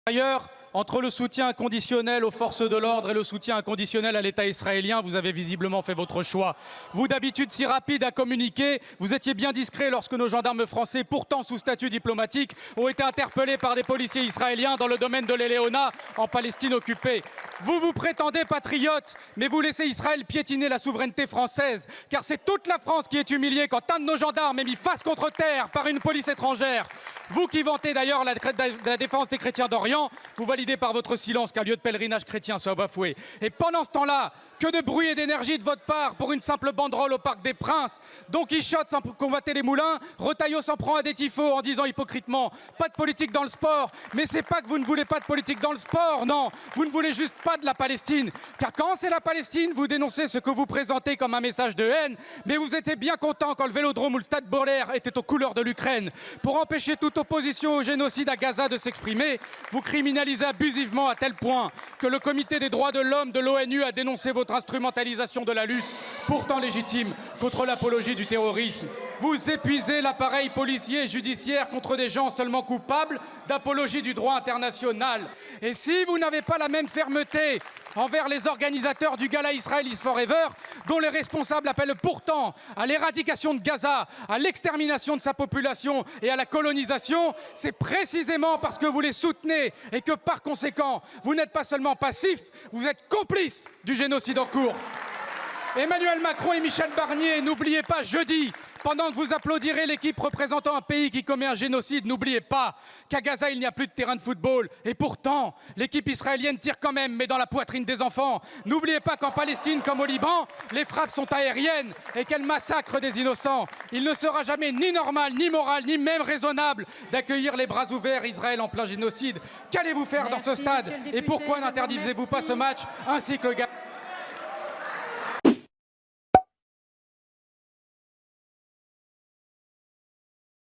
Ailleurs, entre le soutien inconditionnel aux forces de l'ordre et le soutien inconditionnel à l'État israélien, vous avez visiblement fait votre choix. Vous, d'habitude si rapide à communiquer, vous étiez bien discret lorsque nos gendarmes français, pourtant sous statut diplomatique, ont été interpellés par des policiers israéliens dans le domaine de l'Eléona, en Palestine occupée. Vous vous prétendez patriote, mais vous laissez Israël piétiner la souveraineté française, car c'est toute la France qui est humiliée quand un de nos gendarmes est mis face contre terre par une police étrangère. Vous qui vantez d'ailleurs la défense des chrétiens d'Orient, vous validez par votre silence qu'un lieu de pèlerinage chrétien soit bafoué. Et pendant ce temps-là, que de bruit et d'énergie de votre part pour une simple banderole au Parc des Princes. Don Quichotte sans combattre les moulins, Retailleau s'en prend à des tifos en disant hypocritement « pas de politique dans le sport ». Mais c'est pas que vous ne voulez pas de politique dans le sport, non, vous ne voulez juste pas de la Palestine. Car quand c'est la Palestine, vous dénoncez ce que vous présentez comme un message de haine, mais vous étiez bien content quand le Vélodrome ou le Stade Bollaert étaient aux couleurs de l'Ukraine. Pour empêcher toute opposition au génocide à Gaza de s'exprimer, vous criminalisez abusivement à tel point que le Comité des droits de l'homme de l'ONU a dénoncé votre instrumentalisation de la lutte, pourtant légitime, contre l'apologie du terrorisme. Vous épuisez l'appareil policier et judiciaire contre des gens seulement coupables d'apologie du droit international. Et si vous n'avez pas la même fermeté envers les organisateurs du gala Israel is Forever, dont les responsables appellent pourtant à l'éradication de Gaza, à l'extermination de sa population et à la colonisation, c'est précisément parce que vous les soutenez et que par conséquent, vous n'êtes pas seulement passif, vous êtes complice du génocide en cours. Emmanuel Macron et Michel Barnier, n'oubliez pas jeudi, pendant que vous applaudirez l'équipe représentant un pays qui commet un génocide, n'oubliez pas qu'à Gaza, il n'y a plus de terrain de football. Et pourtant, l'équipe israélienne tire quand même, mais dans la poitrine des enfants. N'oubliez pas qu'en Palestine, comme au Liban, les frappes sont aériennes et qu'elles massacrent des innocents. Il ne sera jamais ni normal, ni moral, ni même raisonnable d'accueillir les bras ouverts Israël en plein génocide. Qu'allez-vous faire dans ce stade? Et pourquoi n'interdisez-vous pas ce match ainsi que le gars